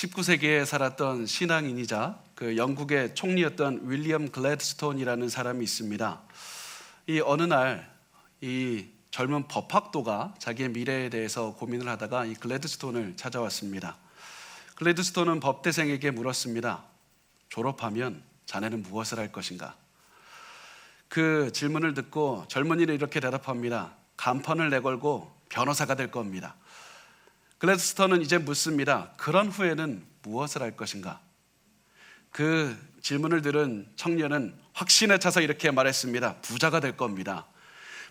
19세기에 살았던 신앙인이자 그 영국의 총리였던 윌리엄 글래드스톤이라는 사람이 있습니다. 이 어느 날 이 젊은 법학도가 자기의 미래에 대해서 고민을 하다가 이 글래드스톤을 찾아왔습니다. 글래드스톤은 법대생에게 물었습니다. 졸업하면 자네는 무엇을 할 것인가? 그 질문을 듣고 젊은이는 이렇게 대답합니다. 간판을 내걸고 변호사가 될 겁니다. 글래드스톤은 이제 묻습니다. 그런 후에는 무엇을 할 것인가? 그 질문을 들은 청년은 확신에 차서 이렇게 말했습니다. 부자가 될 겁니다.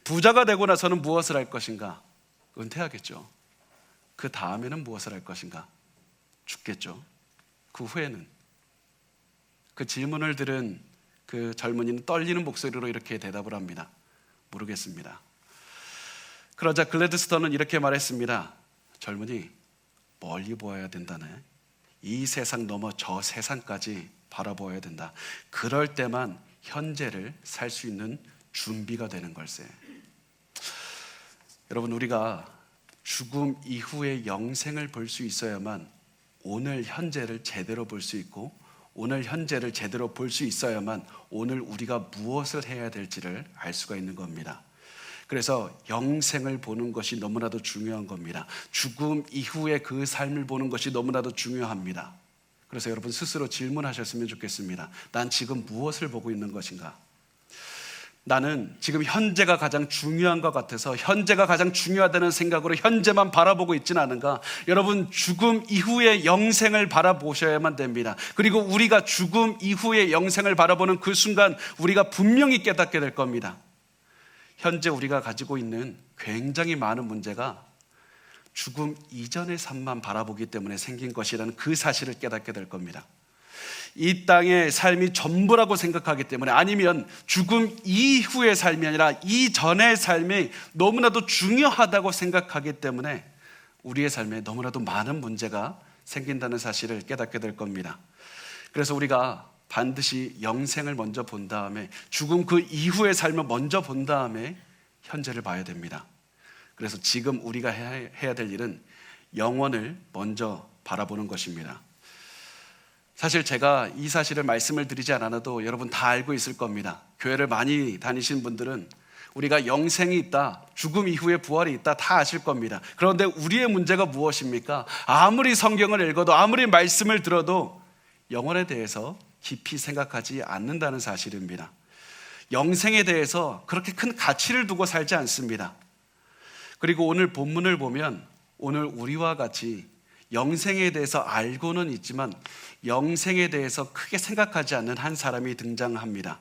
부자가 되고 나서는 무엇을 할 것인가? 은퇴하겠죠. 그 다음에는 무엇을 할 것인가? 죽겠죠. 그 후에는? 그 질문을 들은 그 젊은이는 떨리는 목소리로 이렇게 대답을 합니다. 모르겠습니다. 그러자 글래드스톤은 이렇게 말했습니다. 젊은이, 멀리 보아야 된다네. 이 세상 넘어 저 세상까지 바라보아야 된다. 그럴 때만 현재를 살 수 있는 준비가 되는 걸세. 여러분, 우리가 죽음 이후의 영생을 볼 수 있어야만 오늘 현재를 제대로 볼 수 있고, 오늘 현재를 제대로 볼 수 있어야만 오늘 우리가 무엇을 해야 될지를 알 수가 있는 겁니다. 그래서 영생을 보는 것이 너무나도 중요한 겁니다. 죽음 이후의 그 삶을 보는 것이 너무나도 중요합니다. 그래서 여러분 스스로 질문하셨으면 좋겠습니다. 난 지금 무엇을 보고 있는 것인가? 나는 지금 현재가 가장 중요한 것 같아서 현재가 가장 중요하다는 생각으로 현재만 바라보고 있지는 않은가? 여러분, 죽음 이후의 영생을 바라보셔야만 됩니다. 그리고 우리가 죽음 이후의 영생을 바라보는 그 순간 우리가 분명히 깨닫게 될 겁니다. 현재 우리가 가지고 있는 굉장히 많은 문제가 죽음 이전의 삶만 바라보기 때문에 생긴 것이라는 그 사실을 깨닫게 될 겁니다. 이 땅의 삶이 전부라고 생각하기 때문에, 아니면 죽음 이후의 삶이 아니라 이전의 삶이 너무나도 중요하다고 생각하기 때문에 우리의 삶에 너무나도 많은 문제가 생긴다는 사실을 깨닫게 될 겁니다. 그래서 우리가 반드시 영생을 먼저 본 다음에 죽음 그 이후의 삶을 먼저 본 다음에 현재를 봐야 됩니다. 그래서 지금 우리가 해야 될 일은 영원을 먼저 바라보는 것입니다. 사실 제가 이 사실을 말씀을 드리지 않아도 여러분 다 알고 있을 겁니다. 교회를 많이 다니신 분들은 우리가 영생이 있다, 죽음 이후에 부활이 있다 다 아실 겁니다. 그런데 우리의 문제가 무엇입니까? 아무리 성경을 읽어도 아무리 말씀을 들어도 영혼에 대해서 깊이 생각하지 않는다는 사실입니다. 영생에 대해서 그렇게 큰 가치를 두고 살지 않습니다. 그리고 오늘 본문을 보면 오늘 우리와 같이 영생에 대해서 알고는 있지만 영생에 대해서 크게 생각하지 않는 한 사람이 등장합니다.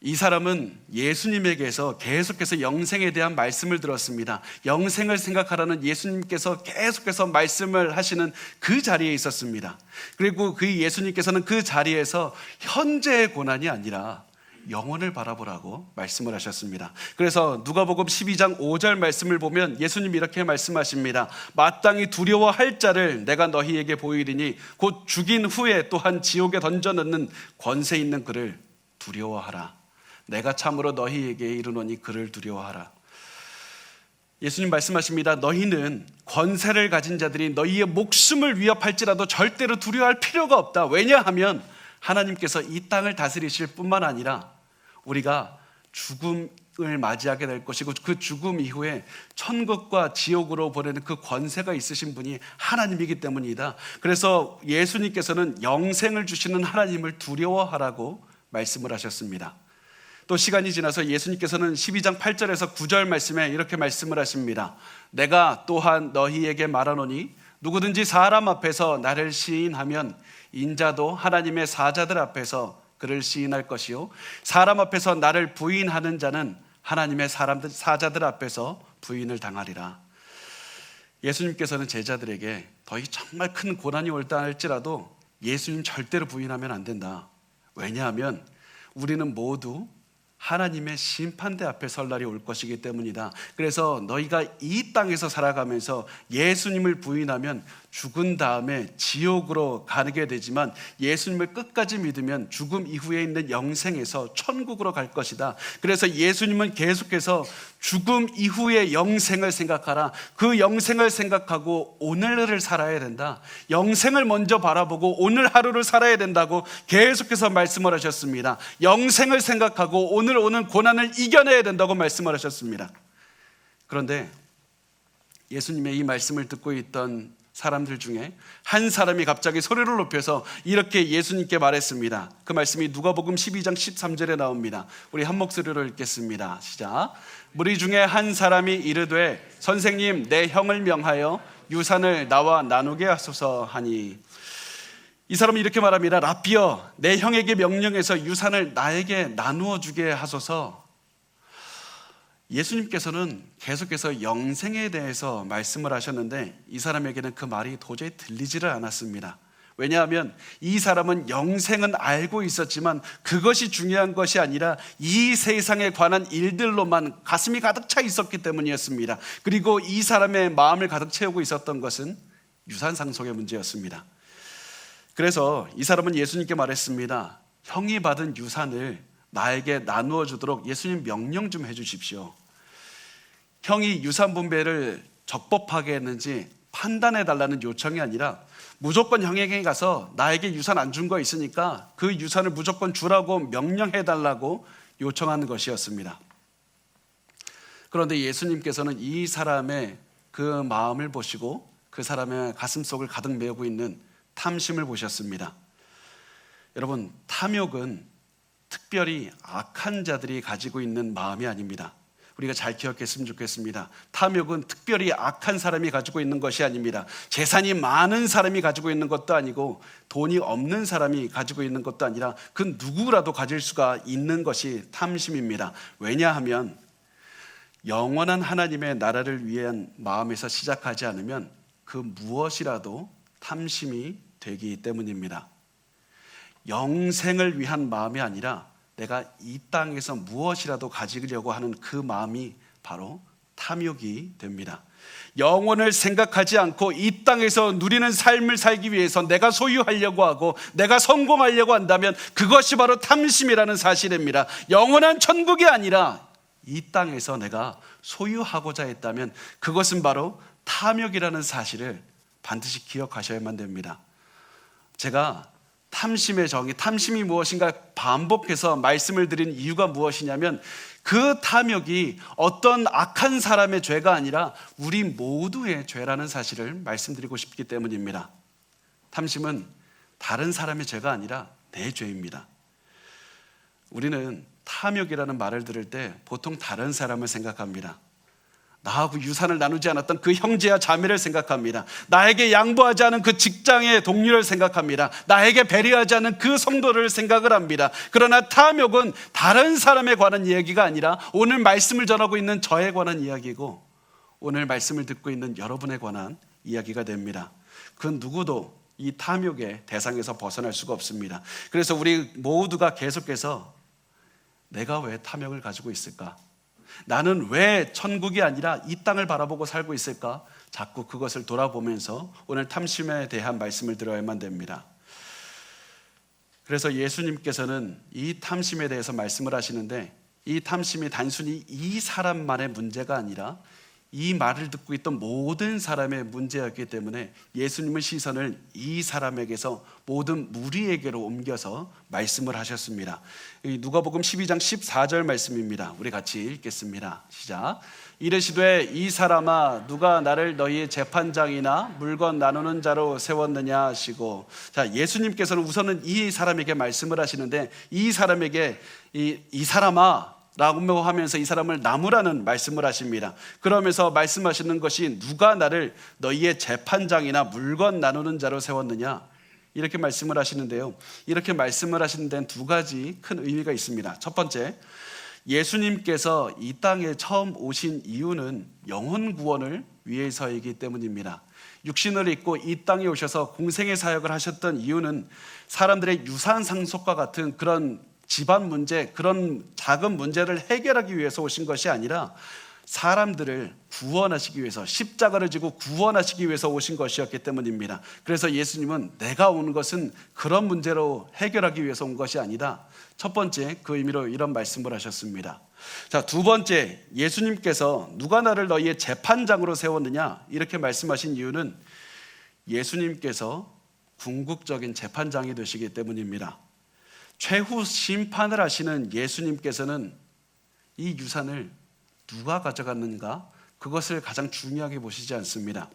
이 사람은 예수님에게서 계속해서 영생에 대한 말씀을 들었습니다. 영생을 생각하라는 예수님께서 계속해서 말씀을 하시는 그 자리에 있었습니다. 그리고 그 예수님께서는 그 자리에서 현재의 고난이 아니라 영혼을 바라보라고 말씀을 하셨습니다. 그래서 누가복음 12장 5절 말씀을 보면 예수님이 이렇게 말씀하십니다. 마땅히 두려워할 자를 내가 너희에게 보이리니 곧 죽인 후에 또한 지옥에 던져넣는 권세 있는 그를 두려워하라. 내가 참으로 너희에게 이르노니 그를 두려워하라. 예수님 말씀하십니다. 너희는 권세를 가진 자들이 너희의 목숨을 위협할지라도 절대로 두려워할 필요가 없다. 왜냐하면 하나님께서 이 땅을 다스리실 뿐만 아니라 우리가 죽음을 맞이하게 될 것이고 그 죽음 이후에 천국과 지옥으로 보내는 그 권세가 있으신 분이 하나님이기 때문이다. 그래서 예수님께서는 영생을 주시는 하나님을 두려워하라고 말씀을 하셨습니다. 또 시간이 지나서 예수님께서는 12장 8절에서 9절 말씀에 이렇게 말씀을 하십니다. 내가 또한 너희에게 말하노니 누구든지 사람 앞에서 나를 시인하면 인자도 하나님의 사자들 앞에서 그를 시인할 것이요 사람 앞에서 나를 부인하는 자는 하나님의 사자들 앞에서 부인을 당하리라. 예수님께서는 제자들에게 너희 정말 큰 고난이 올다 할지라도 예수님 절대로 부인하면 안 된다. 왜냐하면 우리는 모두 하나님의 심판대 앞에 설 날이 올 것이기 때문이다. 그래서 너희가 이 땅에서 살아가면서 예수님을 부인하면 죽은 다음에 지옥으로 가게 되지만 예수님을 끝까지 믿으면 죽음 이후에 있는 영생에서 천국으로 갈 것이다. 그래서 예수님은 계속해서 죽음 이후의 영생을 생각하라. 그 영생을 생각하고 오늘을 살아야 된다. 영생을 먼저 바라보고 오늘 하루를 살아야 된다고 계속해서 말씀을 하셨습니다. 영생을 생각하고 오늘 오는 고난을 이겨내야 된다고 말씀을 하셨습니다. 그런데 예수님의 이 말씀을 듣고 있던 사람들 중에 한 사람이 갑자기 소리를 높여서 이렇게 예수님께 말했습니다. 그 말씀이 누가복음 12장 13절에 나옵니다. 우리 한 목소리로 읽겠습니다. 시작. 무리 중에 한 사람이 이르되 선생님, 내 형을 명하여 유산을 나와 나누게 하소서 하니, 이 사람이 이렇게 말합니다. 라삐여, 내 형에게 명령해서 유산을 나에게 나누어 주게 하소서. 예수님께서는 계속해서 영생에 대해서 말씀을 하셨는데 이 사람에게는 그 말이 도저히 들리지를 않았습니다. 왜냐하면 이 사람은 영생은 알고 있었지만 그것이 중요한 것이 아니라 이 세상에 관한 일들로만 가슴이 가득 차 있었기 때문이었습니다. 그리고 이 사람의 마음을 가득 채우고 있었던 것은 유산 상속의 문제였습니다. 그래서 이 사람은 예수님께 말했습니다. 형이 받은 유산을 나에게 나누어 주도록 예수님 명령 좀 해주십시오. 형이 유산 분배를 적법하게 했는지 판단해 달라는 요청이 아니라 무조건 형에게 가서 나에게 유산 안 준 거 있으니까 그 유산을 무조건 주라고 명령해 달라고 요청하는 것이었습니다. 그런데 예수님께서는 이 사람의 그 마음을 보시고 그 사람의 가슴속을 가득 메우고 있는 탐심을 보셨습니다. 여러분, 탐욕은 특별히 악한 자들이 가지고 있는 마음이 아닙니다. 우리가 잘 기억했으면 좋겠습니다. 탐욕은 특별히 악한 사람이 가지고 있는 것이 아닙니다. 재산이 많은 사람이 가지고 있는 것도 아니고 돈이 없는 사람이 가지고 있는 것도 아니라 그 누구라도 가질 수가 있는 것이 탐심입니다. 왜냐하면 영원한 하나님의 나라를 위한 마음에서 시작하지 않으면 그 무엇이라도 탐심이 되기 때문입니다. 영생을 위한 마음이 아니라 내가 이 땅에서 무엇이라도 가지려고 하는 그 마음이 바로 탐욕이 됩니다. 영혼을 생각하지 않고 이 땅에서 누리는 삶을 살기 위해서 내가 소유하려고 하고 내가 성공하려고 한다면 그것이 바로 탐심이라는 사실입니다. 영원한 천국이 아니라 이 땅에서 내가 소유하고자 했다면 그것은 바로 탐욕이라는 사실을 반드시 기억하셔야만 됩니다. 제가 탐심의 정의, 탐심이 무엇인가 반복해서 말씀을 드린 이유가 무엇이냐면 그 탐욕이 어떤 악한 사람의 죄가 아니라 우리 모두의 죄라는 사실을 말씀드리고 싶기 때문입니다. 탐심은 다른 사람의 죄가 아니라 내 죄입니다. 우리는 탐욕이라는 말을 들을 때 보통 다른 사람을 생각합니다. 나하고 유산을 나누지 않았던 그 형제와 자매를 생각합니다. 나에게 양보하지 않은 그 직장의 동료를 생각합니다. 나에게 배려하지 않은 그 성도를 생각을 합니다. 그러나 탐욕은 다른 사람에 관한 이야기가 아니라 오늘 말씀을 전하고 있는 저에 관한 이야기고 오늘 말씀을 듣고 있는 여러분에 관한 이야기가 됩니다. 그 누구도 이 탐욕의 대상에서 벗어날 수가 없습니다. 그래서 우리 모두가 계속해서 내가 왜 탐욕을 가지고 있을까? 나는 왜 천국이 아니라 이 땅을 바라보고 살고 있을까? 자꾸 그것을 돌아보면서 오늘 탐심에 대한 말씀을 들어야만 됩니다. 그래서 예수님께서는 이 탐심에 대해서 말씀을 하시는데 이 탐심이 단순히 이 사람만의 문제가 아니라 이 말을 듣고 있던 모든 사람의 문제였기 때문에 예수님의 시선을 이 사람에게서 모든 무리에게로 옮겨서 말씀을 하셨습니다. 누가복음 12장 14절 말씀입니다. 우리 같이 읽겠습니다. 시작. 이르시되 이 사람아 누가 나를 너희 재판장이나 물건 나누는 자로 세웠느냐 하시고, 자, 예수님께서는 우선은 이 사람에게 말씀을 하시는데 이 사람에게 이 사람아 라고 하면서 이 사람을 나무라는 말씀을 하십니다. 그러면서 말씀하시는 것이 누가 나를 너희의 재판장이나 물건 나누는 자로 세웠느냐 이렇게 말씀을 하시는데요. 이렇게 말씀을 하시는 데는 두 가지 큰 의미가 있습니다. 첫 번째, 예수님께서 이 땅에 처음 오신 이유는 영혼 구원을 위해서이기 때문입니다. 육신을 입고 이 땅에 오셔서 공생의 사역을 하셨던 이유는 사람들의 유산 상속과 같은 그런 집안 문제, 그런 작은 문제를 해결하기 위해서 오신 것이 아니라 사람들을 구원하시기 위해서, 십자가를 지고 구원하시기 위해서 오신 것이었기 때문입니다. 그래서 예수님은 내가 온 것은 그런 문제로 해결하기 위해서 온 것이 아니다. 첫 번째, 그 의미로 이런 말씀을 하셨습니다. 자, 두 번째, 예수님께서 누가 나를 너희의 재판장으로 세웠느냐 이렇게 말씀하신 이유는 예수님께서 궁극적인 재판장이 되시기 때문입니다. 최후 심판을 하시는 예수님께서는 이 유산을 누가 가져갔는가, 그것을 가장 중요하게 보시지 않습니다.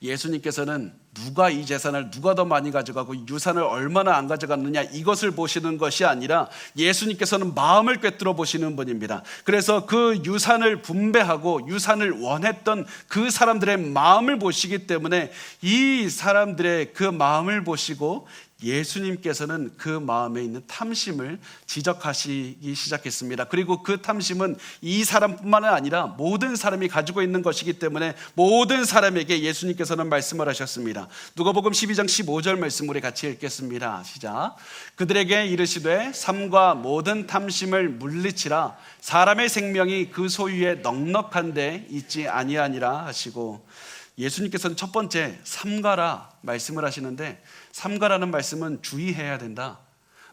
예수님께서는 누가 이 재산을 누가 더 많이 가져가고 유산을 얼마나 안 가져갔느냐 이것을 보시는 것이 아니라 예수님께서는 마음을 꿰뚫어 보시는 분입니다. 그래서 그 유산을 분배하고 유산을 원했던 그 사람들의 마음을 보시기 때문에 이 사람들의 그 마음을 보시고 예수님께서는 그 마음에 있는 탐심을 지적하시기 시작했습니다. 그리고 그 탐심은 이 사람뿐만 아니라 모든 사람이 가지고 있는 것이기 때문에 모든 사람에게 예수님께서는 말씀을 하셨습니다. 누가복음 12장 15절 말씀 우리 같이 읽겠습니다. 시작. 그들에게 이르시되 삼가 모든 탐심을 물리치라. 사람의 생명이 그 소유에 넉넉한데 있지 아니하니라 하시고, 예수님께서는 첫 번째 삼가라 말씀을 하시는데, 삼가라는 말씀은 주의해야 된다.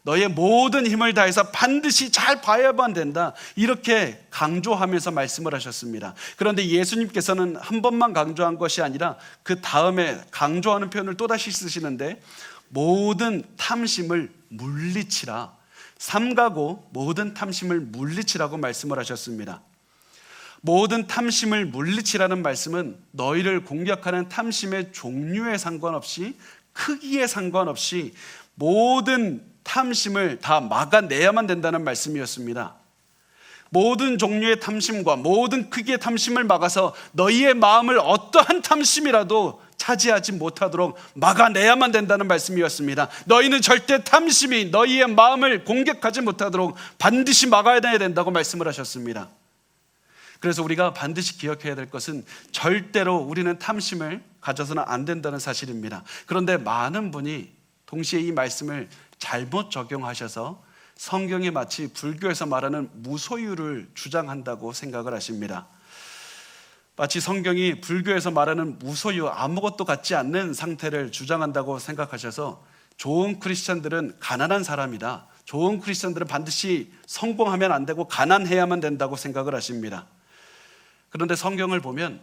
너의 모든 힘을 다해서 반드시 잘 봐야만 된다. 이렇게 강조하면서 말씀을 하셨습니다. 그런데 예수님께서는 한 번만 강조한 것이 아니라 그 다음에 강조하는 표현을 또다시 쓰시는데, 모든 탐심을 물리치라. 삼가고 모든 탐심을 물리치라고 말씀을 하셨습니다. 모든 탐심을 물리치라는 말씀은 너희를 공격하는 탐심의 종류에 상관없이, 크기에 상관없이 모든 탐심을 다 막아내야만 된다는 말씀이었습니다. 모든 종류의 탐심과 모든 크기의 탐심을 막아서 너희의 마음을 어떠한 탐심이라도 차지하지 못하도록 막아내야만 된다는 말씀이었습니다. 너희는 절대 탐심이 너희의 마음을 공격하지 못하도록 반드시 막아야 된다고 말씀을 하셨습니다. 그래서 우리가 반드시 기억해야 될 것은 절대로 우리는 탐심을 가져서는 안 된다는 사실입니다. 그런데 많은 분이 동시에 이 말씀을 잘못 적용하셔서 성경이 마치 불교에서 말하는 무소유를 주장한다고 생각을 하십니다. 마치 성경이 불교에서 말하는 무소유, 아무것도 갖지 않는 상태를 주장한다고 생각하셔서 좋은 크리스찬들은 가난한 사람이다, 좋은 크리스찬들은 반드시 성공하면 안 되고 가난해야만 된다고 생각을 하십니다. 그런데 성경을 보면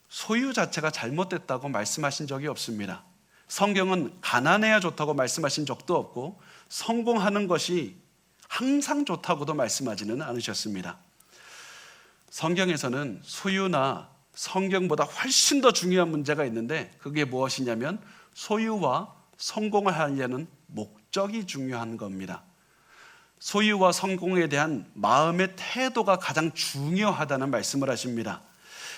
소유 자체가 잘못됐다고 말씀하신 적이 없습니다. 성경은 가난해야 좋다고 말씀하신 적도 없고 성공하는 것이 항상 좋다고도 말씀하지는 않으셨습니다. 성경에서는 소유나 성경보다 훨씬 더 중요한 문제가 있는데, 그게 무엇이냐면 소유와 성공을 하려는 목적이 중요한 겁니다. 소유와 성공에 대한 마음의 태도가 가장 중요하다는 말씀을 하십니다.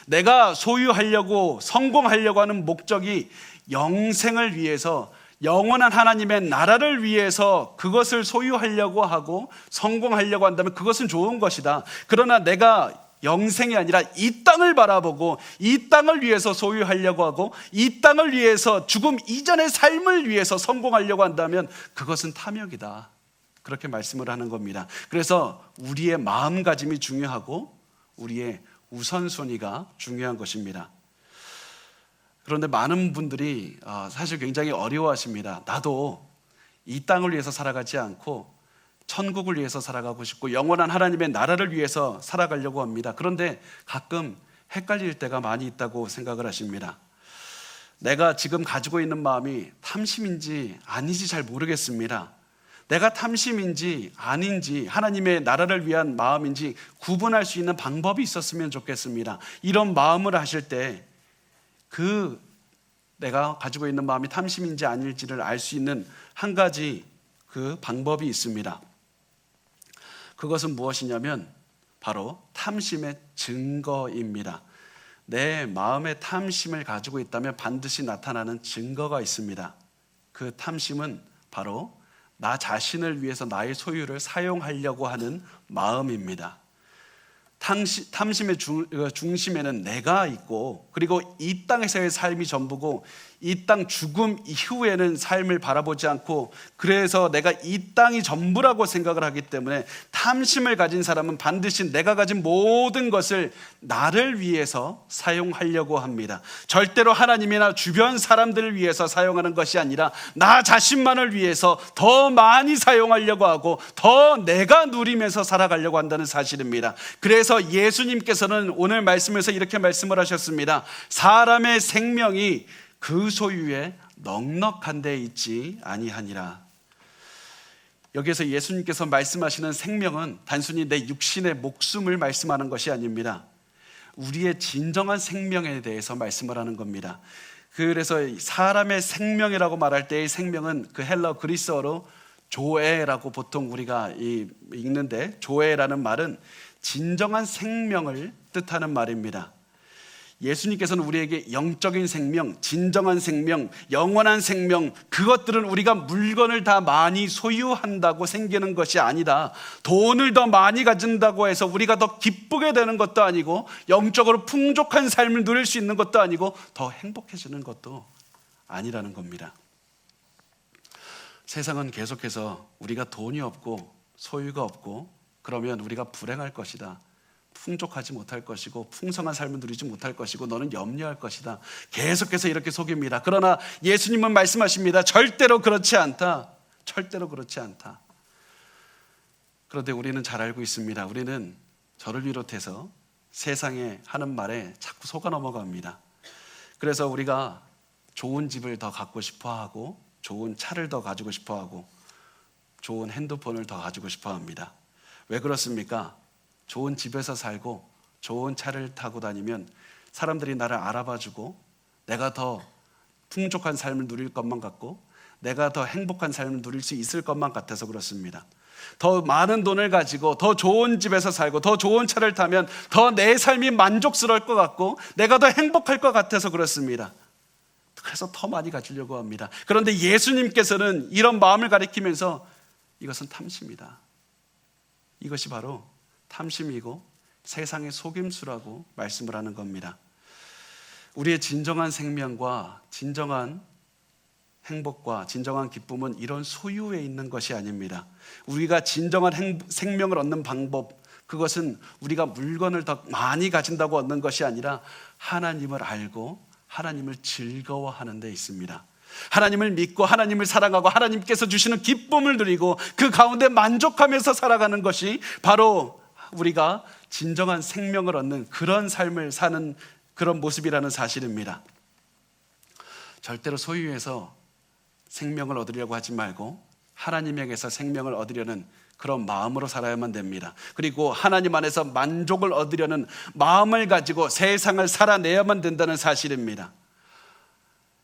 내가 소유하려고 성공하려고 하는 목적이 영생을 위해서, 영원한 하나님의 나라를 위해서 그것을 소유하려고 하고 성공하려고 한다면 그것은 좋은 것이다. 그러나 내가 영생이 아니라 이 땅을 바라보고 이 땅을 위해서 소유하려고 하고 이 땅을 위해서 죽음 이전의 삶을 위해서 성공하려고 한다면 그것은 탐욕이다. 그렇게 말씀을 하는 겁니다. 그래서 우리의 마음가짐이 중요하고 우리의 우선순위가 중요한 것입니다. 그런데 많은 분들이 사실 굉장히 어려워하십니다. 나도 이 땅을 위해서 살아가지 않고 천국을 위해서 살아가고 싶고 영원한 하나님의 나라를 위해서 살아가려고 합니다. 그런데 가끔 헷갈릴 때가 많이 있다고 생각을 하십니다. 내가 지금 가지고 있는 마음이 탐심인지 아닌지 잘 모르겠습니다. 내가 탐심인지 아닌지 하나님의 나라를 위한 마음인지 구분할 수 있는 방법이 있었으면 좋겠습니다. 이런 마음을 하실 때 내가 가지고 있는 마음이 탐심인지 아닐지를 알 수 있는 한 가지 그 방법이 있습니다. 그것은 무엇이냐면 바로 탐심의 증거입니다. 내 마음에 탐심을 가지고 있다면 반드시 나타나는 증거가 있습니다. 그 탐심은 바로 나 자신을 위해서 나의 소유를 사용하려고 하는 마음입니다. 탐심의 중심에는 내가 있고, 그리고 이 땅에서의 삶이 전부고, 이 땅 죽음 이후에는 삶을 바라보지 않고, 그래서 내가 이 땅이 전부라고 생각을 하기 때문에 탐심을 가진 사람은 반드시 내가 가진 모든 것을 나를 위해서 사용하려고 합니다. 절대로 하나님이나 주변 사람들을 위해서 사용하는 것이 아니라 나 자신만을 위해서 더 많이 사용하려고 하고 더 내가 누리면서 살아가려고 한다는 사실입니다. 그래서 예수님께서는 오늘 말씀에서 이렇게 말씀을 하셨습니다. 사람의 생명이 그 소유에 넉넉한 데 있지 아니하니라. 여기에서 예수님께서 말씀하시는 생명은 단순히 내 육신의 목숨을 말씀하는 것이 아닙니다. 우리의 진정한 생명에 대해서 말씀을 하는 겁니다. 그래서 사람의 생명이라고 말할 때의 생명은 그 헬러 그리스어로 조에라고 보통 우리가 읽는데, 조에라는 말은 진정한 생명을 뜻하는 말입니다. 예수님께서는 우리에게 영적인 생명, 진정한 생명, 영원한 생명, 그것들은 우리가 물건을 다 많이 소유한다고 생기는 것이 아니다. 돈을 더 많이 가진다고 해서 우리가 더 기쁘게 되는 것도 아니고, 영적으로 풍족한 삶을 누릴 수 있는 것도 아니고, 더 행복해지는 것도 아니라는 겁니다. 세상은 계속해서 우리가 돈이 없고 소유가 없고 그러면 우리가 불행할 것이다, 풍족하지 못할 것이고 풍성한 삶을 누리지 못할 것이고 너는 염려할 것이다, 계속해서 이렇게 속입니다. 그러나 예수님은 말씀하십니다. 절대로 그렇지 않다. 절대로 그렇지 않다. 그런데 우리는 잘 알고 있습니다. 우리는 저를 비롯해서 세상에 하는 말에 자꾸 속아 넘어갑니다. 그래서 우리가 좋은 집을 더 갖고 싶어 하고, 좋은 차를 더 가지고 싶어 하고, 좋은 핸드폰을 더 가지고 싶어 합니다. 왜 그렇습니까? 좋은 집에서 살고 좋은 차를 타고 다니면 사람들이 나를 알아봐주고 내가 더 풍족한 삶을 누릴 것만 같고 내가 더 행복한 삶을 누릴 수 있을 것만 같아서 그렇습니다. 더 많은 돈을 가지고 더 좋은 집에서 살고 더 좋은 차를 타면 더 내 삶이 만족스러울 것 같고 내가 더 행복할 것 같아서 그렇습니다. 그래서 더 많이 가지려고 합니다. 그런데 예수님께서는 이런 마음을 가리키면서 이것은 탐심이다, 이것이 바로 탐심이고 세상의 속임수라고 말씀을 하는 겁니다. 우리의 진정한 생명과 진정한 행복과 진정한 기쁨은 이런 소유에 있는 것이 아닙니다. 우리가 진정한 생명을 얻는 방법, 그것은 우리가 물건을 더 많이 가진다고 얻는 것이 아니라 하나님을 알고 하나님을 즐거워하는 데 있습니다. 하나님을 믿고 하나님을 사랑하고 하나님께서 주시는 기쁨을 누리고 그 가운데 만족하면서 살아가는 것이 바로 우리가 진정한 생명을 얻는 그런 삶을 사는 그런 모습이라는 사실입니다. 절대로 소유해서 생명을 얻으려고 하지 말고 하나님에게서 생명을 얻으려는 그런 마음으로 살아야만 됩니다. 그리고 하나님 안에서 만족을 얻으려는 마음을 가지고 세상을 살아내야만 된다는 사실입니다.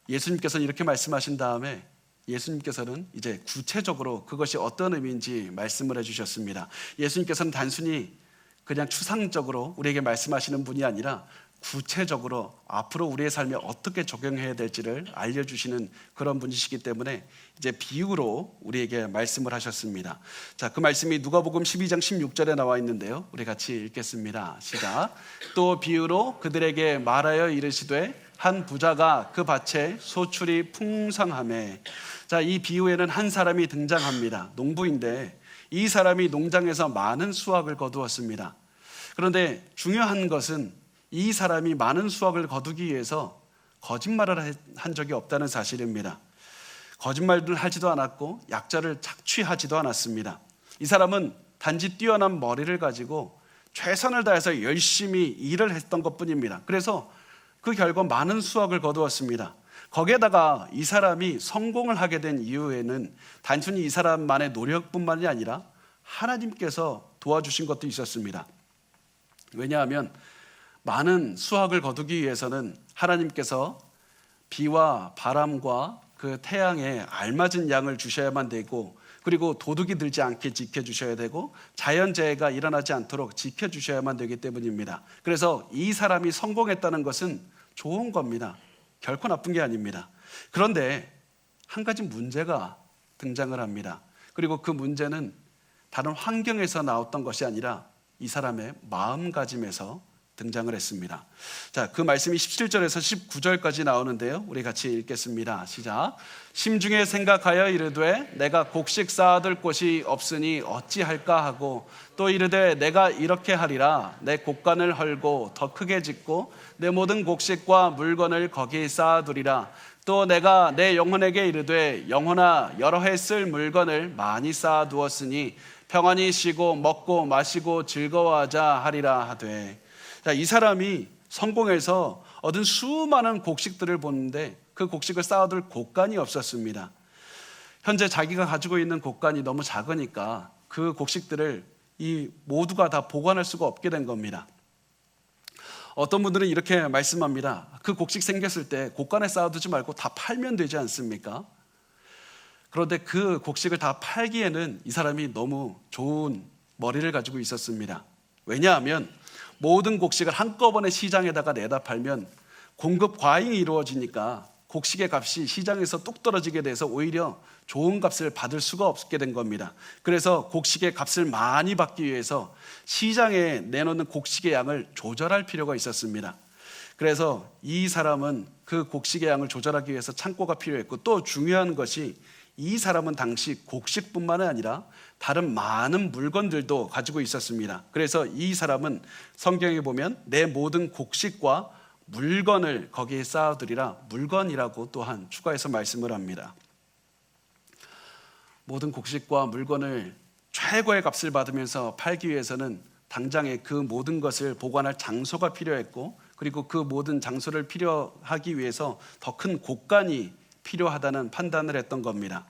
예수님께서는 이렇게 말씀하신 다음에 예수님께서는 이제 구체적으로 그것이 어떤 의미인지 말씀을 해주셨습니다. 예수님께서는 단순히 그냥 추상적으로 우리에게 말씀하시는 분이 아니라 구체적으로 앞으로 우리의 삶에 어떻게 적용해야 될지를 알려주시는 그런 분이시기 때문에 이제 비유로 우리에게 말씀을 하셨습니다. 자, 그 말씀이 누가복음 12장 16절에 나와 있는데요, 우리 같이 읽겠습니다. 시작. 또 비유로 그들에게 말하여 이르시되 한 부자가 그 밭에 소출이 풍성하매. 자, 이 비유에는 한 사람이 등장합니다. 농부인데 이 사람이 농장에서 많은 수확을 거두었습니다. 그런데 중요한 것은 이 사람이 많은 수확을 거두기 위해서 거짓말을 한 적이 없다는 사실입니다. 거짓말을 하지도 않았고 약자를 착취하지도 않았습니다. 이 사람은 단지 뛰어난 머리를 가지고 최선을 다해서 열심히 일을 했던 것뿐입니다. 그래서 그 결과 많은 수확을 거두었습니다. 거기에다가 이 사람이 성공을 하게 된 이유에는 단순히 이 사람만의 노력뿐만이 아니라 하나님께서 도와주신 것도 있었습니다. 왜냐하면 많은 수확을 거두기 위해서는 하나님께서 비와 바람과 그 태양에 알맞은 양을 주셔야만 되고, 그리고 도둑이 들지 않게 지켜주셔야 되고 자연재해가 일어나지 않도록 지켜주셔야만 되기 때문입니다. 그래서 이 사람이 성공했다는 것은 좋은 겁니다. 결코 나쁜 게 아닙니다. 그런데 한 가지 문제가 등장을 합니다. 그리고 그 문제는 다른 환경에서 나왔던 것이 아니라 이 사람의 마음가짐에서 등장을 했습니다. 자, 그 말씀이 17절에서 19절까지 나오는데요. 우리 같이 읽겠습니다. 시작. 심중에 생각하여 이르되 내가 곡식 쌓아둘 곳이 없으니 어찌할까 하고 또 이르되 내가 이렇게 하리라. 내 곡간을 헐고 더 크게 짓고 내 모든 곡식과 물건을 거기 쌓아두리라. 또 내가 내 영혼에게 이르되 영혼아 여러 해 쓸 물건을 많이 쌓아두었으니 평안히 쉬고 먹고 마시고 즐거워하자 하리라 하되. 자, 이 사람이 성공해서 얻은 수많은 곡식들을 보는데 그 곡식을 쌓아둘 곡간이 없었습니다. 현재 자기가 가지고 있는 곡간이 너무 작으니까 그 곡식들을 이 모두가 다 보관할 수가 없게 된 겁니다. 어떤 분들은 이렇게 말씀합니다. 그 곡식 생겼을 때 곡간에 쌓아두지 말고 다 팔면 되지 않습니까? 그런데 그 곡식을 다 팔기에는 이 사람이 너무 좋은 머리를 가지고 있었습니다. 왜냐하면 모든 곡식을 한꺼번에 시장에다가 내다 팔면 공급 과잉이 이루어지니까 곡식의 값이 시장에서 뚝 떨어지게 돼서 오히려 좋은 값을 받을 수가 없게 된 겁니다. 그래서 곡식의 값을 많이 받기 위해서 시장에 내놓는 곡식의 양을 조절할 필요가 있었습니다. 그래서 이 사람은 그 곡식의 양을 조절하기 위해서 창고가 필요했고, 또 중요한 것이 이 사람은 당시 곡식뿐만 아니라 다른 많은 물건들도 가지고 있었습니다. 그래서 이 사람은 성경에 보면 내 모든 곡식과 물건을 거기에 쌓아두리라, 물건이라고 또한 추가해서 말씀을 합니다. 모든 곡식과 물건을 최고의 값을 받으면서 팔기 위해서는 당장에 그 모든 것을 보관할 장소가 필요했고, 그리고 그 모든 장소를 필요하기 위해서 더 큰 곡간이 필요하다는 판단을 했던 겁니다.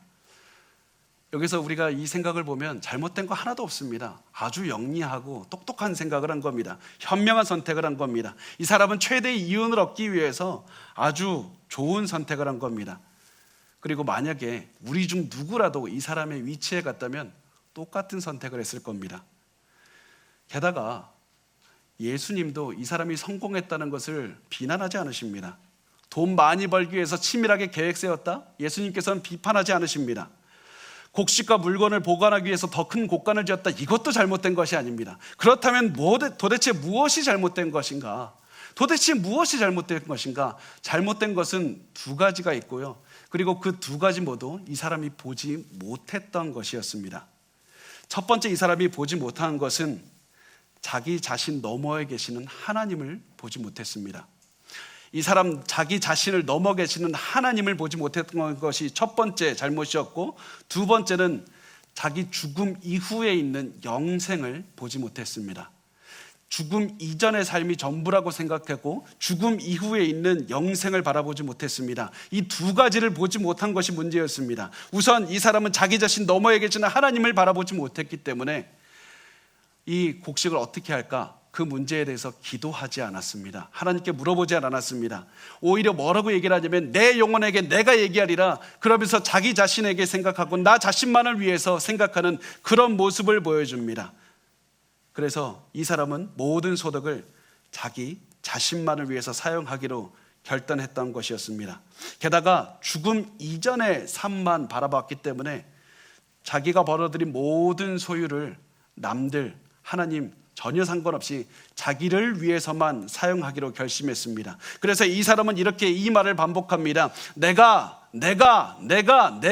여기서 우리가 이 생각을 보면 잘못된 거 하나도 없습니다. 아주 영리하고 똑똑한 생각을 한 겁니다. 현명한 선택을 한 겁니다. 이 사람은 최대의 이윤을 얻기 위해서 아주 좋은 선택을 한 겁니다. 그리고 만약에 우리 중 누구라도 이 사람의 위치에 갔다면 똑같은 선택을 했을 겁니다. 게다가 예수님도 이 사람이 성공했다는 것을 비난하지 않으십니다. 돈 많이 벌기 위해서 치밀하게 계획 세웠다? 예수님께서는 비판하지 않으십니다. 곡식과 물건을 보관하기 위해서 더 큰 곡간을 지었다? 이것도 잘못된 것이 아닙니다. 그렇다면 도대체 무엇이 잘못된 것인가? 도대체 무엇이 잘못된 것인가? 잘못된 것은 두 가지가 있고요. 그리고 그 두 가지 모두 이 사람이 보지 못했던 것이었습니다. 첫 번째, 이 사람이 보지 못한 것은 자기 자신 너머에 계시는 하나님을 보지 못했습니다. 이 사람 자기 자신을 넘어 계시는 하나님을 보지 못했던 것이 첫 번째 잘못이었고, 두 번째는 자기 죽음 이후에 있는 영생을 보지 못했습니다. 죽음 이전의 삶이 전부라고 생각하고 죽음 이후에 있는 영생을 바라보지 못했습니다. 이 두 가지를 보지 못한 것이 문제였습니다. 우선 이 사람은 자기 자신 너머에 계시는 하나님을 바라보지 못했기 때문에 이 곡식을 어떻게 할까? 그 문제에 대해서 기도하지 않았습니다. 하나님께 물어보지 않았습니다. 오히려 뭐라고 얘기를 하냐면 내 영혼에게 내가 얘기하리라, 그러면서 자기 자신에게 생각하고 나 자신만을 위해서 생각하는 그런 모습을 보여줍니다. 그래서 이 사람은 모든 소득을 자기 자신만을 위해서 사용하기로 결단했던 것이었습니다. 게다가 죽음 이전의 삶만 바라봤기 때문에 자기가 벌어들인 모든 소유를 남들, 하나님 전혀 상관없이 자기를 위해서만 사용하기로 결심했습니다. 그래서 이 사람은 이렇게 이 말을 반복합니다. 내가 내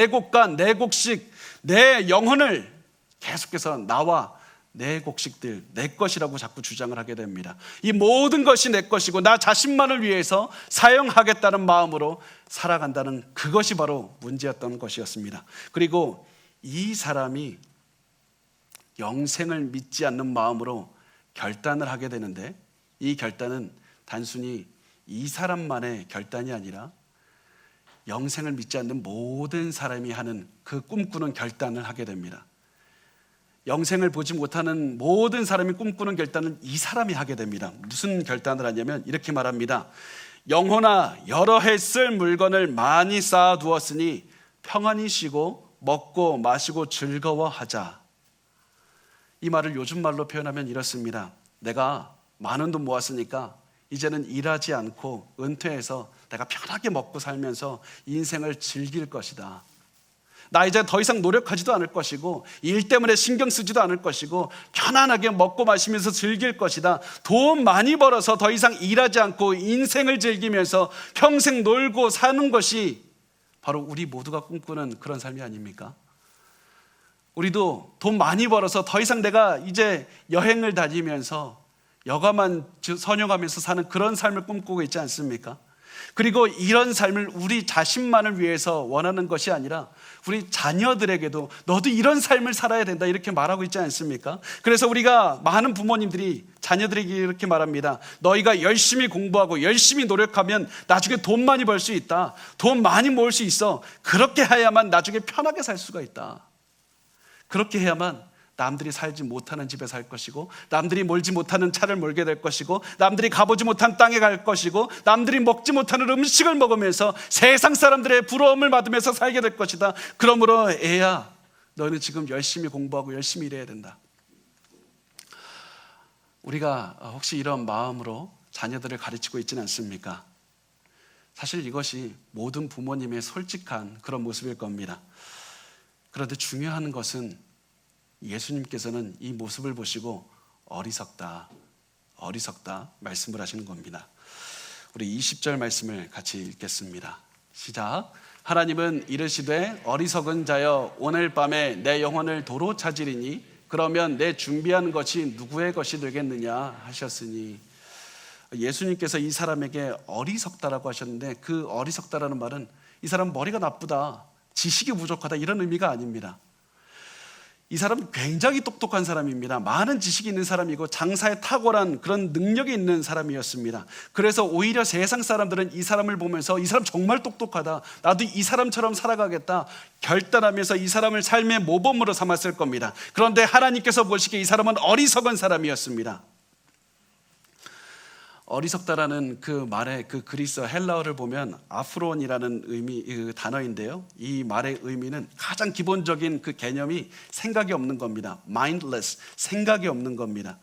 곡간, 내 곡식, 내 영혼을 계속해서 나와 내 곡식들, 내 것이라고 자꾸 주장을 하게 됩니다. 이 모든 것이 내 것이고 나 자신만을 위해서 사용하겠다는 마음으로 살아간다는 그것이 바로 문제였던 것이었습니다. 그리고 이 사람이 영생을 믿지 않는 마음으로 결단을 하게 되는데, 이 결단은 단순히 이 사람만의 결단이 아니라 영생을 믿지 않는 모든 사람이 하는 그 꿈꾸는 결단을 하게 됩니다. 영생을 보지 못하는 모든 사람이 꿈꾸는 결단은 이 사람이 하게 됩니다. 무슨 결단을 하냐면 이렇게 말합니다. 영혼아 여러 해 쓸 물건을 많이 쌓아두었으니 평안히 쉬고 먹고 마시고 즐거워하자. 이 말을 요즘 말로 표현하면 이렇습니다. 내가 많은 돈 모았으니까 이제는 일하지 않고 은퇴해서 내가 편하게 먹고 살면서 인생을 즐길 것이다. 나 이제 더 이상 노력하지도 않을 것이고 일 때문에 신경 쓰지도 않을 것이고 편안하게 먹고 마시면서 즐길 것이다. 돈 많이 벌어서 더 이상 일하지 않고 인생을 즐기면서 평생 놀고 사는 것이 바로 우리 모두가 꿈꾸는 그런 삶이 아닙니까? 우리도 돈 많이 벌어서 더 이상 내가 이제 여행을 다니면서 여가만 선용하면서 사는 그런 삶을 꿈꾸고 있지 않습니까? 그리고 이런 삶을 우리 자신만을 위해서 원하는 것이 아니라 우리 자녀들에게도 너도 이런 삶을 살아야 된다 이렇게 말하고 있지 않습니까? 그래서 우리가 많은 부모님들이 자녀들에게 이렇게 말합니다. 너희가 열심히 공부하고 열심히 노력하면 나중에 돈 많이 벌 수 있다. 돈 많이 모을 수 있어. 그렇게 해야만 나중에 편하게 살 수가 있다. 그렇게 해야만 남들이 살지 못하는 집에 살 것이고 남들이 몰지 못하는 차를 몰게 될 것이고 남들이 가보지 못한 땅에 갈 것이고 남들이 먹지 못하는 음식을 먹으면서 세상 사람들의 부러움을 받으면서 살게 될 것이다. 그러므로 애야, 너는 지금 열심히 공부하고 열심히 일해야 된다. 우리가 혹시 이런 마음으로 자녀들을 가르치고 있지는 않습니까? 사실 이것이 모든 부모님의 솔직한 그런 모습일 겁니다. 그런데 중요한 것은 예수님께서는 이 모습을 보시고 어리석다 말씀을 하시는 겁니다. 우리 20절 말씀을 같이 읽겠습니다. 시작. 하나님은 이르시되 어리석은 자여 오늘 밤에 내 영혼을 도로 찾으리니 그러면 내 준비한 것이 누구의 것이 되겠느냐 하셨으니, 예수님께서 이 사람에게 어리석다라고 하셨는데 그 어리석다라는 말은 이 사람 머리가 나쁘다, 지식이 부족하다 이런 의미가 아닙니다. 이 사람은 굉장히 똑똑한 사람입니다. 많은 지식이 있는 사람이고 장사에 탁월한 그런 능력이 있는 사람이었습니다. 그래서 오히려 세상 사람들은 이 사람을 보면서 이 사람 정말 똑똑하다, 나도 이 사람처럼 살아가겠다 결단하면서 이 사람을 삶의 모범으로 삼았을 겁니다. 그런데 하나님께서 보시기에 이 사람은 어리석은 사람이었습니다. 어리석다라는 그 말의 그 그리스어 헬라어를 보면 아프론이라는 의미 그 단어인데요, 이 말의 의미는 가장 기본적인 그 개념이 생각이 없는 겁니다. mindless, 생각이 없는 겁니다.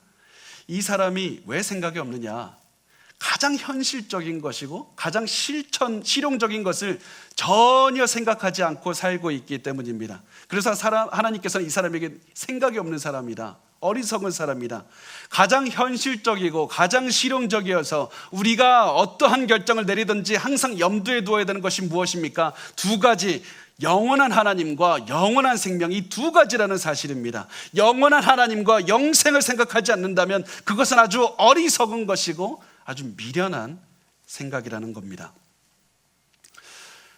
이 사람이 왜 생각이 없느냐? 가장 현실적인 것이고 가장 실용적인 것을 전혀 생각하지 않고 살고 있기 때문입니다. 그래서 하나님께서는 이 사람에게 생각이 없는 사람이다, 어리석은 사람이다, 가장 현실적이고 가장 실용적이어서 우리가 어떠한 결정을 내리든지 항상 염두에 두어야 되는 것이 무엇입니까? 두 가지, 영원한 하나님과 영원한 생명, 이 두 가지라는 사실입니다. 영원한 하나님과 영생을 생각하지 않는다면 그것은 아주 어리석은 것이고 아주 미련한 생각이라는 겁니다.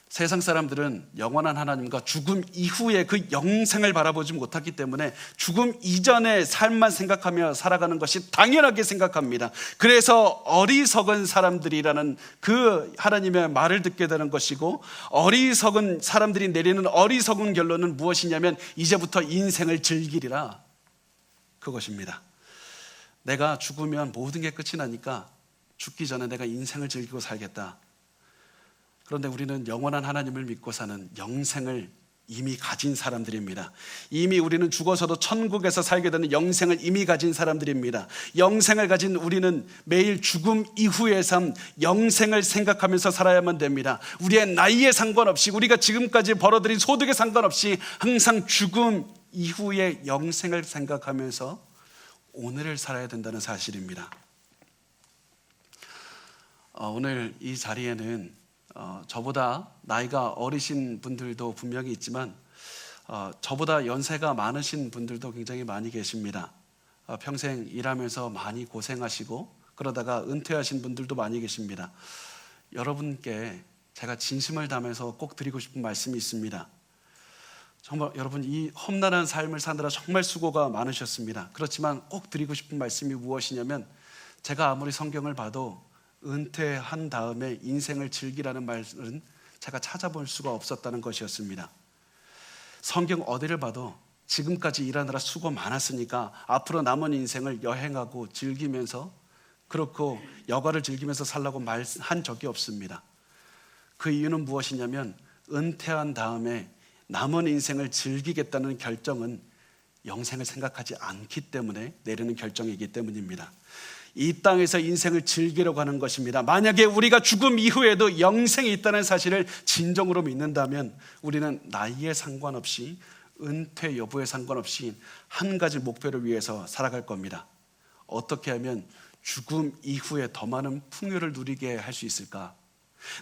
세상 사람들은 영원한 하나님과 죽음 이후의 그 영생을 바라보지 못하기 때문에 죽음 이전의 삶만 생각하며 살아가는 것이 당연하게 생각합니다. 그래서 어리석은 사람들이라는 그 하나님의 말을 듣게 되는 것이고, 어리석은 사람들이 내리는 어리석은 결론은 무엇이냐면 이제부터 인생을 즐기리라, 그것입니다. 내가 죽으면 모든 게 끝이 나니까 죽기 전에 내가 인생을 즐기고 살겠다. 그런데 우리는 영원한 하나님을 믿고 사는 영생을 이미 가진 사람들입니다. 이미 우리는 죽어서도 천국에서 살게 되는 영생을 이미 가진 사람들입니다. 영생을 가진 우리는 매일 죽음 이후의 삶, 영생을 생각하면서 살아야만 됩니다. 우리의 나이에 상관없이, 우리가 지금까지 벌어들인 소득에 상관없이 항상 죽음 이후의 영생을 생각하면서 오늘을 살아야 된다는 사실입니다. 오늘 이 자리에는 저보다 나이가 어리신 분들도 분명히 있지만 저보다 연세가 많으신 분들도 굉장히 많이 계십니다. 평생 일하면서 많이 고생하시고 그러다가 은퇴하신 분들도 많이 계십니다. 여러분께 제가 진심을 담아서 꼭 드리고 싶은 말씀이 있습니다. 정말 여러분, 이 험난한 삶을 사느라 정말 수고가 많으셨습니다. 그렇지만 꼭 드리고 싶은 말씀이 무엇이냐면, 제가 아무리 성경을 봐도 은퇴한 다음에 인생을 즐기라는 말은 제가 찾아볼 수가 없었다는 것이었습니다. 성경 어디를 봐도 지금까지 일하느라 수고 많았으니까 앞으로 남은 인생을 여행하고 즐기면서, 그렇고 여가를 즐기면서 살라고 말한 적이 없습니다. 그 이유는 무엇이냐면, 은퇴한 다음에 남은 인생을 즐기겠다는 결정은 영생을 생각하지 않기 때문에 내리는 결정이기 때문입니다. 이 땅에서 인생을 즐기려고 하는 것입니다. 만약에 우리가 죽음 이후에도 영생이 있다는 사실을 진정으로 믿는다면 우리는 나이에 상관없이, 은퇴 여부에 상관없이 한 가지 목표를 위해서 살아갈 겁니다. 어떻게 하면 죽음 이후에 더 많은 풍요를 누리게 할 수 있을까?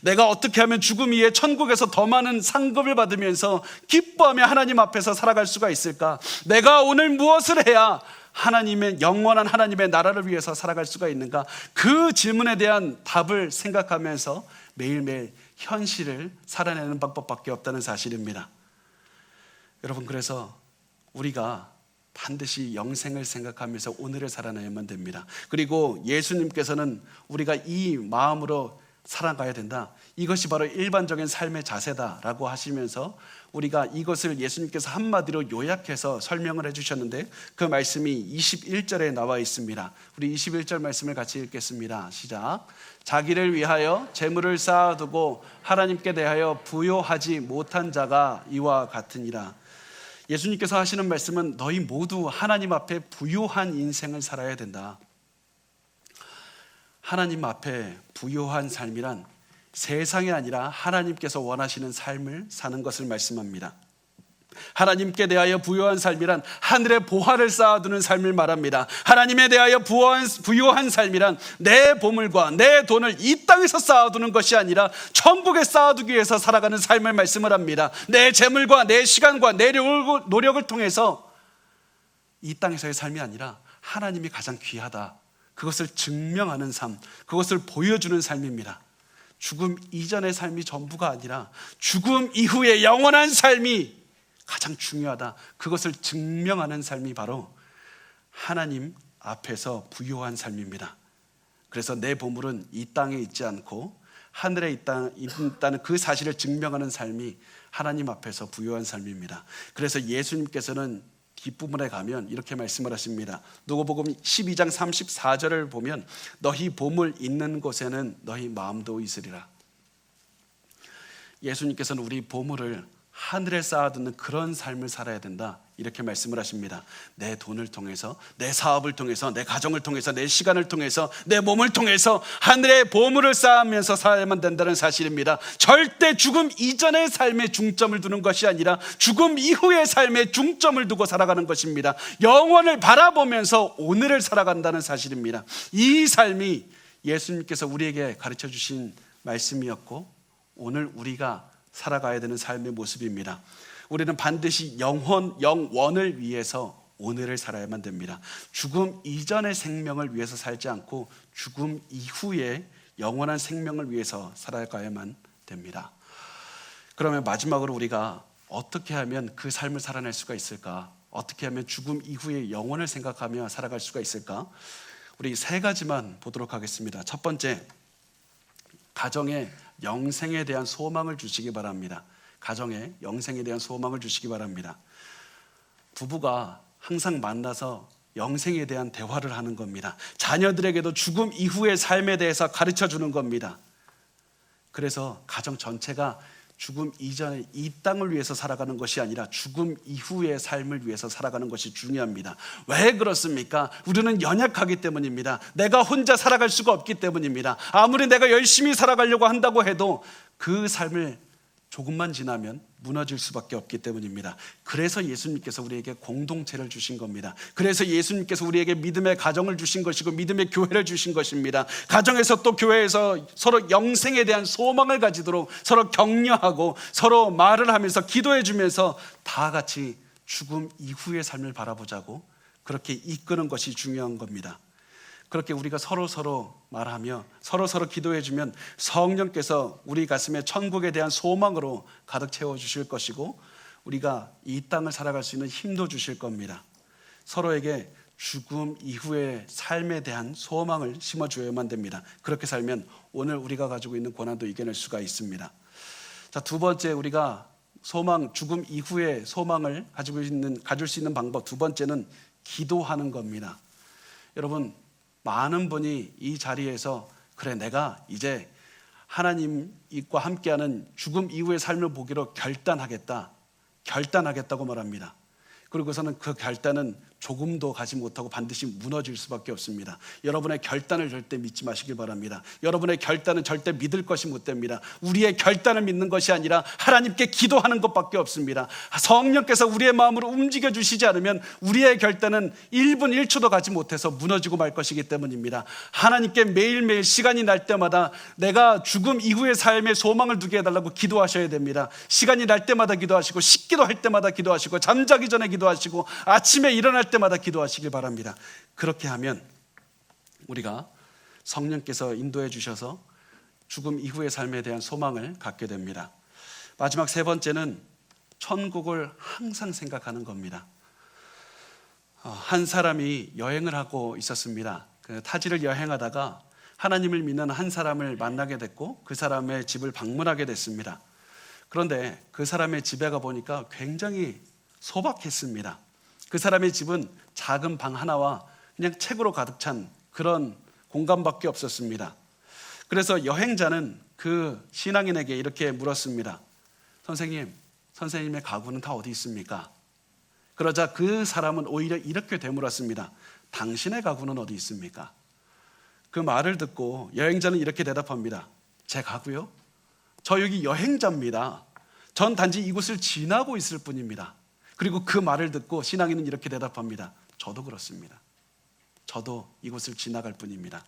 내가 어떻게 하면 죽음 이후에 천국에서 더 많은 상급을 받으면서 기뻐하며 하나님 앞에서 살아갈 수가 있을까? 내가 오늘 무엇을 해야 하나님의 영원한 하나님의 나라를 위해서 살아갈 수가 있는가? 그 질문에 대한 답을 생각하면서 매일매일 현실을 살아내는 방법밖에 없다는 사실입니다. 여러분, 그래서 우리가 반드시 영생을 생각하면서 오늘을 살아내야만 됩니다. 그리고 예수님께서는 우리가 이 마음으로 살아가야 된다, 이것이 바로 일반적인 삶의 자세다라고 하시면서 우리가 이것을 예수님께서 한마디로 요약해서 설명을 해주셨는데, 그 말씀이 21절에 나와 있습니다. 우리 21절 말씀을 같이 읽겠습니다. 시작. 자기를 위하여 재물을 쌓아두고 하나님께 대하여 부요하지 못한 자가 이와 같으니라. 예수님께서 하시는 말씀은 너희 모두 하나님 앞에 부요한 인생을 살아야 된다. 하나님 앞에 부요한 삶이란 세상이 아니라 하나님께서 원하시는 삶을 사는 것을 말씀합니다. 하나님께 대하여 부요한 삶이란 하늘의 보화를 쌓아두는 삶을 말합니다. 하나님에 대하여 부요한 삶이란 내 보물과 내 돈을 이 땅에서 쌓아두는 것이 아니라 천국에 쌓아두기 위해서 살아가는 삶을 말씀을 합니다. 내 재물과 내 시간과 내 노력을 통해서 이 땅에서의 삶이 아니라 하나님이 가장 귀하다, 그것을 증명하는 삶, 그것을 보여주는 삶입니다. 죽음 이전의 삶이 전부가 아니라 죽음 이후의 영원한 삶이 가장 중요하다, 그것을 증명하는 삶이 바로 하나님 앞에서 부요한 삶입니다. 그래서 내 보물은 이 땅에 있지 않고 하늘에 있다는 그 사실을 증명하는 삶이 하나님 앞에서 부요한 삶입니다. 그래서 예수님께서는 뒷부분에 가면 이렇게 말씀을 하십니다. 누가복음 12장 34절을 보면 너희 보물 있는 곳에는 너희 마음도 있으리라. 예수님께서는 우리 보물을 하늘에 쌓아두는 그런 삶을 살아야 된다, 이렇게 말씀을 하십니다. 내 돈을 통해서, 내 사업을 통해서, 내 가정을 통해서, 내 시간을 통해서, 내 몸을 통해서 하늘의 보물을 쌓으면서 살아야만 된다는 사실입니다. 절대 죽음 이전의 삶에 중점을 두는 것이 아니라 죽음 이후의 삶에 중점을 두고 살아가는 것입니다. 영원을 바라보면서 오늘을 살아간다는 사실입니다. 이 삶이 예수님께서 우리에게 가르쳐 주신 말씀이었고 오늘 우리가 살아가야 되는 삶의 모습입니다. 우리는 반드시 영원을 위해서 오늘을 살아야만 됩니다. 죽음 이전의 생명을 위해서 살지 않고 죽음 이후의 영원한 생명을 위해서 살아가야만 됩니다. 그러면 마지막으로 우리가 어떻게 하면 그 삶을 살아낼 수가 있을까? 어떻게 하면 죽음 이후의 영원을 생각하며 살아갈 수가 있을까? 우리 세 가지만 보도록 하겠습니다. 첫 번째, 가정에 영생에 대한 소망을 주시기 바랍니다. 가정에 영생에 대한 소망을 주시기 바랍니다. 부부가 항상 만나서 영생에 대한 대화를 하는 겁니다. 자녀들에게도 죽음 이후의 삶에 대해서 가르쳐 주는 겁니다. 그래서 가정 전체가 죽음 이전에 이 땅을 위해서 살아가는 것이 아니라 죽음 이후의 삶을 위해서 살아가는 것이 중요합니다. 왜 그렇습니까? 우리는 연약하기 때문입니다. 내가 혼자 살아갈 수가 없기 때문입니다. 아무리 내가 열심히 살아가려고 한다고 해도 그 삶을 조금만 지나면 무너질 수밖에 없기 때문입니다. 그래서 예수님께서 우리에게 공동체를 주신 겁니다. 그래서 예수님께서 우리에게 믿음의 가정을 주신 것이고 믿음의 교회를 주신 것입니다. 가정에서 또 교회에서 서로 영생에 대한 소망을 가지도록 서로 격려하고 서로 말을 하면서 기도해 주면서 다 같이 죽음 이후의 삶을 바라보자고 그렇게 이끄는 것이 중요한 겁니다. 그렇게 우리가 서로 말하며 서로 기도해 주면 성령께서 우리 가슴에 천국에 대한 소망으로 가득 채워 주실 것이고 우리가 이 땅을 살아갈 수 있는 힘도 주실 겁니다. 서로에게 죽음 이후의 삶에 대한 소망을 심어 주어야만 됩니다. 그렇게 살면 오늘 우리가 가지고 있는 고난도 이겨낼 수가 있습니다. 자, 두 번째, 우리가 죽음 이후의 소망을 가질 수 있는 방법, 두 번째는 기도하는 겁니다. 여러분, 많은 분이 이 자리에서 그래, 내가 이제 하나님과 함께하는 죽음 이후의 삶을 보기로 결단하겠다고 말합니다. 그리고서는 그 결단은 조금도 가지 못하고 반드시 무너질 수밖에 없습니다. 여러분의 결단을 절대 믿지 마시길 바랍니다. 여러분의 결단은 절대 믿을 것이 못 됩니다. 우리의 결단을 믿는 것이 아니라 하나님께 기도하는 것밖에 없습니다. 성령께서 우리의 마음으로 움직여 주시지 않으면 우리의 결단은 1분 1초도 가지 못해서 무너지고 말 것이기 때문입니다. 하나님께 매일매일 시간이 날 때마다 내가 죽음 이후의 삶에 소망을 두게 해달라고 기도하셔야 됩니다. 시간이 날 때마다 기도하시고, 식기도 할 때마다 기도하시고, 잠자기 전에 기도하시고, 아침에 일어날 때마다 기도하시길 바랍니다. 그렇게 하면 우리가 성령께서 인도해 주셔서 죽음 이후의 삶에 대한 소망을 갖게 됩니다. 마지막 세 번째는 천국을 항상 생각하는 겁니다. 한 사람이 여행을 하고 있었습니다. 그 타지를 여행하다가 하나님을 믿는 한 사람을 만나게 됐고 그 사람의 집을 방문하게 됐습니다. 그런데 그 사람의 집에 가보니까 굉장히 소박했습니다. 그 사람의 집은 작은 방 하나와 그냥 책으로 가득 찬 그런 공간밖에 없었습니다. 그래서 여행자는 그 신앙인에게 이렇게 물었습니다. 선생님의 가구는 다 어디 있습니까? 그러자 그 사람은 오히려 이렇게 되물었습니다. 당신의 가구는 어디 있습니까? 그 말을 듣고 여행자는 이렇게 대답합니다. 제 가구요? 저 여기 여행자입니다. 전 단지 이곳을 지나고 있을 뿐입니다. 그리고 그 말을 듣고 신앙인은 이렇게 대답합니다. 저도 그렇습니다. 저도 이곳을 지나갈 뿐입니다.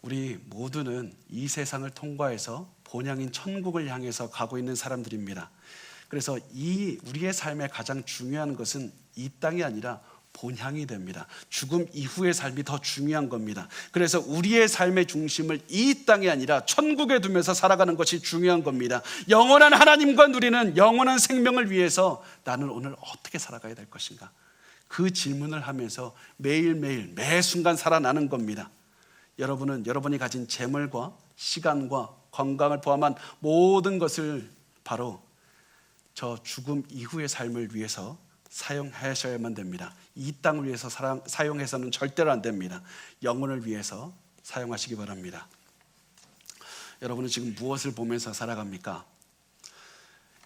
우리 모두는 이 세상을 통과해서 본향인 천국을 향해서 가고 있는 사람들입니다. 그래서 우리의 삶의 가장 중요한 것은 이 땅이 아니라 본향이 됩니다. 죽음 이후의 삶이 더 중요한 겁니다. 그래서 우리의 삶의 중심을 이 땅이 아니라 천국에 두면서 살아가는 것이 중요한 겁니다. 영원한 하나님과 누리는 영원한 생명을 위해서 나는 오늘 어떻게 살아가야 될 것인가? 그 질문을 하면서 매일매일 매 순간 살아나는 겁니다. 여러분은 여러분이 가진 재물과 시간과 건강을 포함한 모든 것을 바로 저 죽음 이후의 삶을 위해서 사용하셔야만 됩니다. 이 땅을 위해서 사용해서는 절대로 안 됩니다. 영혼을 위해서 사용하시기 바랍니다. 여러분은 지금 무엇을 보면서 살아갑니까?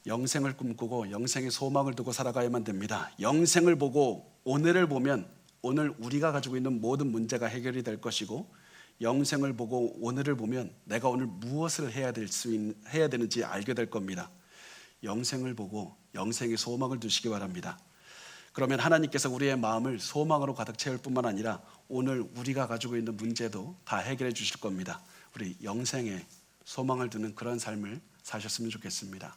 영생을 꿈꾸고 영생의 소망을 두고 살아가야만 됩니다. 영생을 보고 오늘을 보면 오늘 우리가 가지고 있는 모든 문제가 해결이 될 것이고, 영생을 보고 오늘을 보면 내가 오늘 무엇을 해야 되는지 알게 될 겁니다. 영생을 보고 영생의 소망을 두시기 바랍니다. 그러면 하나님께서 우리의 마음을 소망으로 가득 채울 뿐만 아니라 오늘 우리가 가지고 있는 문제도 다 해결해 주실 겁니다. 우리 영생에 소망을 두는 그런 삶을 사셨으면 좋겠습니다.